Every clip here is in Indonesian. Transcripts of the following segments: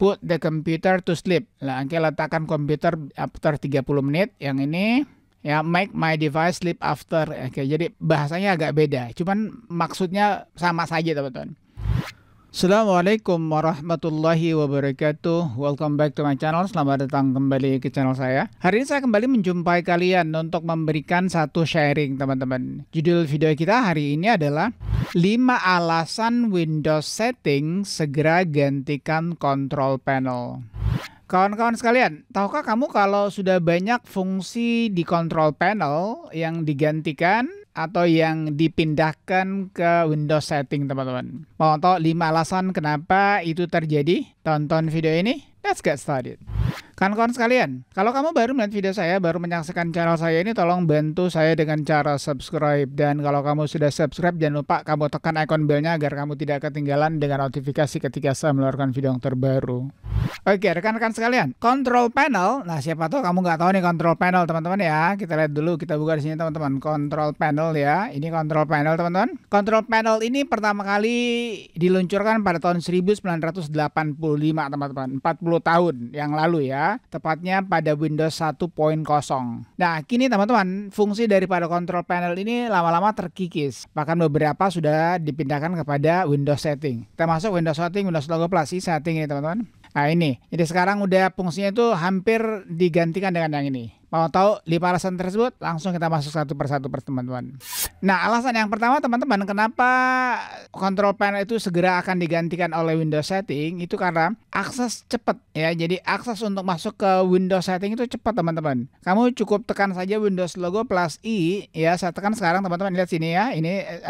put the computer to sleep. Nah, letakkan komputer after 30 menit. Yang ini ya, make my device sleep after. Oke, jadi bahasanya agak beda. Cuman maksudnya sama saja, teman-teman. Assalamualaikum warahmatullahi wabarakatuh. Welcome back to my channel. Selamat datang kembali ke channel saya. Hari ini saya kembali menjumpai kalian untuk memberikan satu sharing, teman-teman. Judul video kita hari ini adalah 5 alasan Windows setting segera gantikan control panel. Kawan-kawan sekalian, tahukah kamu kalau sudah banyak fungsi di control panel yang digantikan atau yang dipindahkan ke Windows setting, teman-teman? Mau tahu 5 alasan kenapa itu terjadi? Tonton video ini. Let's get started. Kawan-kawan sekalian, kalau kamu baru melihat video saya, baru menyaksikan channel saya ini, tolong bantu saya dengan cara subscribe. Dan kalau kamu sudah subscribe, jangan lupa kamu tekan icon belnya agar kamu tidak ketinggalan dengan notifikasi ketika saya mengeluarkan video yang terbaru. Oke, rekan-rekan sekalian, control panel. Nah, siapa tahu kamu nggak tahu nih control panel, teman-teman ya. Kita lihat dulu, kita buka di sini, teman-teman. Control panel ya. Ini control panel, teman-teman. Control panel ini pertama kali diluncurkan pada tahun 1985, teman-teman. 40 tahun yang lalu ya. Tepatnya pada Windows 1.0. Nah, kini teman-teman, fungsi daripada control panel ini lama-lama terkikis. Bahkan beberapa sudah dipindahkan kepada Windows setting. Kita masuk Windows setting, Windows Logo Plus setting ini, teman-teman. Nah, ini. Jadi sekarang udah fungsinya itu hampir digantikan dengan yang ini. Mau tahu 5 alasan tersebut? Langsung kita masuk satu persatu, teman-teman. Nah, alasan yang pertama, teman-teman, kenapa control panel itu segera akan digantikan oleh Windows setting, itu karena akses cepat ya. Jadi akses untuk masuk ke Windows setting itu cepat, teman-teman. Kamu cukup tekan saja Windows Logo plus I ya. Saya tekan sekarang, teman-teman, lihat sini ya. Ini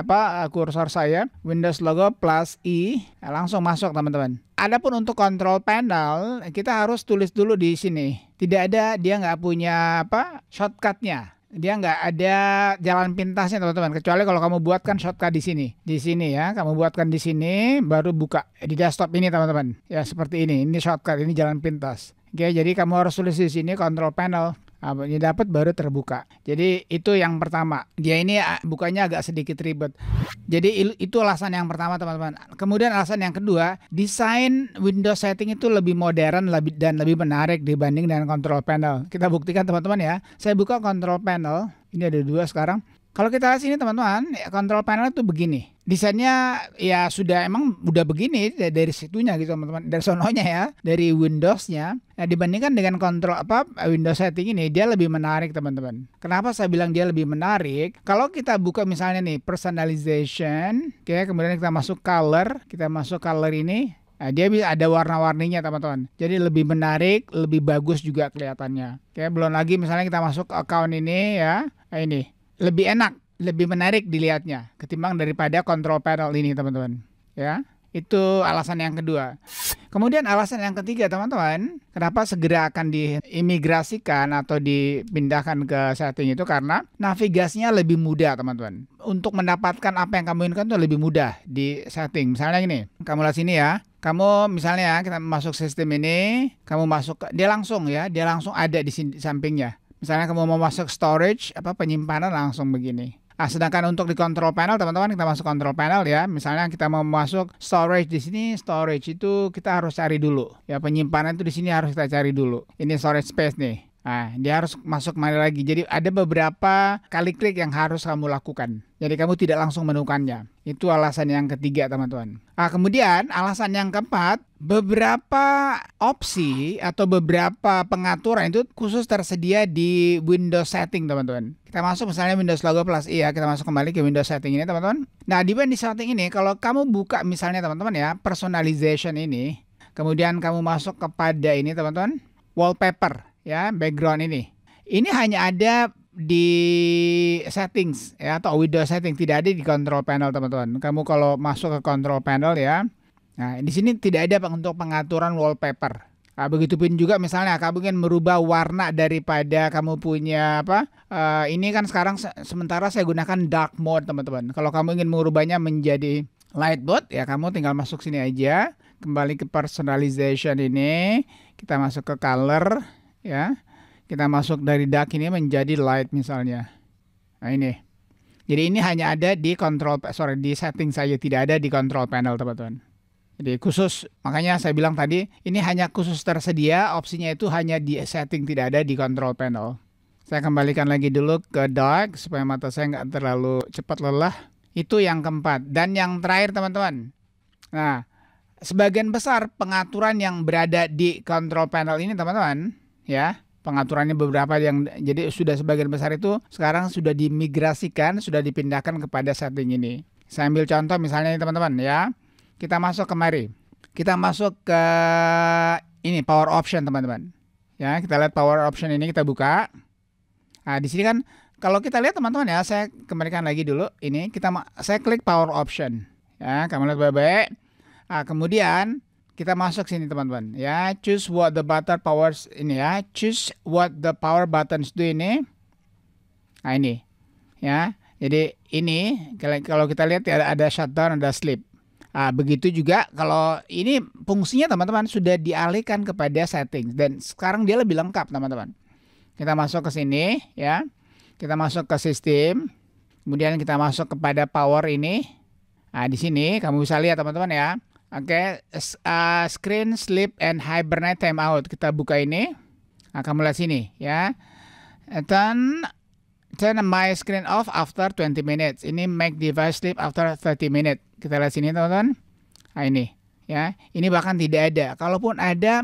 kursor saya, Windows Logo plus I. Nah, langsung masuk, teman-teman. Adapun untuk control panel, kita harus tulis dulu di sini. Tidak ada, dia nggak punya shortcutnya. Dia nggak ada jalan pintasnya, teman-teman. Kecuali kalau kamu buatkan shortcut di sini. Di sini ya, kamu buatkan di sini, baru buka di desktop ini, teman-teman. Ya, seperti ini. Ini shortcut, ini jalan pintas. Oke, jadi kamu harus tulis di sini control panel. Ini dapat baru terbuka. Jadi itu yang pertama. Dia ini bukanya agak sedikit ribet. Jadi itu alasan yang pertama, teman-teman. Kemudian alasan yang kedua, desain Windows setting itu lebih modern dan lebih menarik dibanding dengan control panel. Kita buktikan, teman-teman ya. Saya buka control panel. Ini ada 2 sekarang. Kalau kita lihat sini, teman-teman, control panel itu begini. Desainnya ya emang udah begini dari situnya gitu, teman-teman. Dari sononya ya, dari Windows-nya. Nah, dibandingkan dengan Windows setting ini, dia lebih menarik, teman-teman. Kenapa saya bilang dia lebih menarik? Kalau kita buka misalnya nih personalization, oke, kemudian kita masuk color ini. Nah, dia bisa ada warna-warninya, teman-teman. Jadi lebih menarik, lebih bagus juga kelihatannya. Oke, belum lagi misalnya kita masuk ke account ini ya. Nah, ini lebih enak, lebih menarik dilihatnya ketimbang daripada control panel ini, teman-teman. Ya, itu alasan yang kedua. Kemudian alasan yang ketiga, teman-teman, kenapa segera akan diimigrasikan atau dipindahkan ke setting itu karena navigasinya lebih mudah, teman-teman. Untuk mendapatkan apa yang kamu inginkan itu lebih mudah di setting. Misalnya gini, kamu lihat sini ya. Kamu misalnya kita masuk sistem ini, kamu masuk dia langsung ada di sini, di sampingnya. Misalnya kamu mau masuk storage, penyimpanan, langsung begini. Nah, sedangkan untuk di control panel, teman-teman, kita masuk control panel ya. Misalnya kita mau masuk storage di sini, storage itu kita harus cari dulu. Ya, penyimpanan itu di sini harus kita cari dulu. Ini storage space nih. Nah, dia harus masuk kemana lagi. Jadi ada beberapa kali klik yang harus kamu lakukan. Jadi kamu tidak langsung menemukannya. Itu alasan yang ketiga, teman-teman. Nah, kemudian alasan yang keempat, beberapa opsi atau beberapa pengaturan itu khusus tersedia di Windows setting, teman-teman. Kita masuk misalnya Windows Logo plus I ya. Kita masuk kembali ke Windows setting ini, teman-teman. Nah, di Windows setting ini kalau kamu buka misalnya, teman-teman ya, personalization ini, kemudian kamu masuk kepada ini, teman-teman, wallpaper. Ya, background ini hanya ada di settings ya, atau Windows setting, tidak ada di control panel, teman-teman. Kamu kalau masuk ke control panel ya, nah di sini tidak ada untuk pengaturan wallpaper. Nah, begitupun juga misalnya kamu ingin merubah warna daripada kamu punya ini kan sekarang sementara saya gunakan dark mode, teman-teman. Kalau kamu ingin merubahnya menjadi light mode ya, kamu tinggal masuk sini aja, kembali ke personalization ini, kita masuk ke color. Ya, kita masuk dari dark ini menjadi light misalnya. Nah, ini. Jadi ini hanya ada di di setting saja, tidak ada di control panel, teman-teman. Jadi khusus, makanya saya bilang tadi, ini hanya khusus tersedia, opsinya itu hanya di setting, tidak ada di control panel. Saya kembalikan lagi dulu ke dark, supaya mata saya nggak terlalu cepat lelah. Itu yang keempat. Dan yang terakhir teman-teman. Nah, sebagian besar pengaturan yang berada di control panel ini teman-teman, ya, pengaturannya beberapa yang, jadi sudah sebagian besar itu sekarang sudah dimigrasikan, sudah dipindahkan kepada setting ini. Saya ambil contoh misalnya teman-teman ya. Kita masuk kemari. Kita masuk ke ini power option teman-teman. Ya, kita lihat power option ini, kita buka. Nah, di sini kan kalau kita lihat teman-teman ya, saya kembalikan lagi dulu ini, saya klik power option. Ya, kamu lihat baik-baik. Nah, kemudian kita masuk sini teman-teman. Ya, choose what the button powers ini ya. Choose what the power buttons do ini. Nah, ini. Ya. Jadi ini kalau kita lihat ya, ada shutdown, ada sleep. Nah, begitu juga kalau ini fungsinya teman-teman sudah dialihkan kepada settings dan sekarang dia lebih lengkap teman-teman. Kita masuk ke sini ya. Kita masuk ke sistem. Kemudian kita masuk kepada power ini. Nah, di sini kamu bisa lihat teman-teman ya. Oke, screen sleep and hibernate timeout. Kita buka ini. Nah, kamu lihat sini ya. Turn my screen off after 20 minutes. Ini make device sleep after 30 minutes. Kita lihat sini teman-teman. Nah, ini ya. Ini bahkan tidak ada. Kalaupun ada,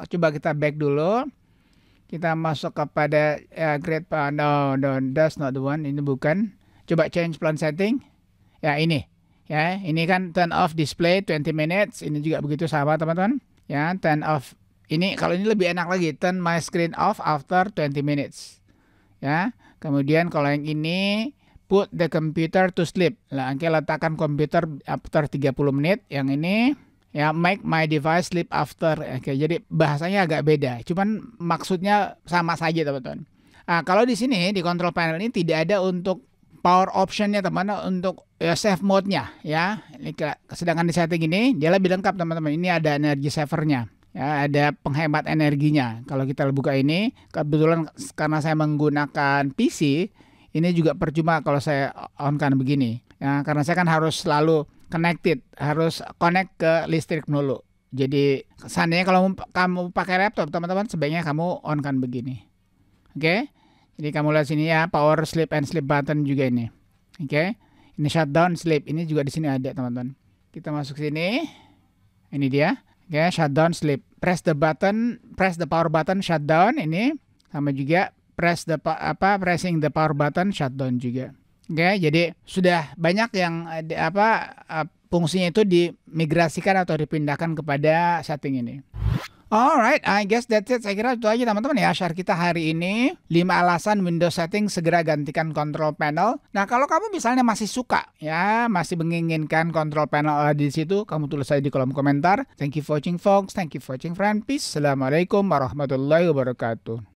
coba kita back dulu. Kita masuk kepada grade no, that's not the one. Ini bukan. Coba change plan setting. Ya, ini. Ya, ini kan turn off display 20 minutes. Ini juga begitu sama teman-teman. Ya, turn off. Ini kalau ini lebih enak lagi. Turn my screen off after 20 minutes. Ya. Kemudian kalau yang ini put the computer to sleep. Nah, letakkan komputer after 30 menit. Yang ini ya make my device sleep after. Oke, jadi bahasanya agak beda. Cuman maksudnya sama saja teman-teman. Nah, kalau di sini di control panel ini tidak ada untuk power optionnya teman-teman, untuk save mode-nya ya. Sedangkan di setting ini dia lebih lengkap teman-teman. Ini ada energy savernya. Ya, ada penghemat energinya. Kalau kita buka ini, kebetulan karena saya menggunakan PC, ini juga percuma kalau saya on-kan begini. Ya, karena saya kan harus selalu connected, harus connect ke listrik dulu. Jadi seandainya kalau kamu pakai laptop, teman-teman, sebaiknya kamu on-kan begini. Oke? Jadi kamu lihat sini ya, power sleep and sleep button juga ini. Oke? Ini shutdown sleep, ini juga di sini ada, teman-teman. Kita masuk sini. Ini dia. Oke, shutdown sleep. Press the power button shutdown ini, sama juga pressing the power button shutdown juga. Oke, jadi sudah banyak yang fungsinya itu dimigrasikan atau dipindahkan kepada setting ini. Alright, I guess that's it. Saya kira itu aja teman-teman ya share kita hari ini. 5 alasan Windows setting segera gantikan control panel. Nah, kalau kamu misalnya masih suka ya, masih menginginkan control panel ada di situ, kamu tulis saja di kolom komentar. Thank you for watching folks. Thank you for watching friend. Peace. Assalamualaikum warahmatullahi wabarakatuh.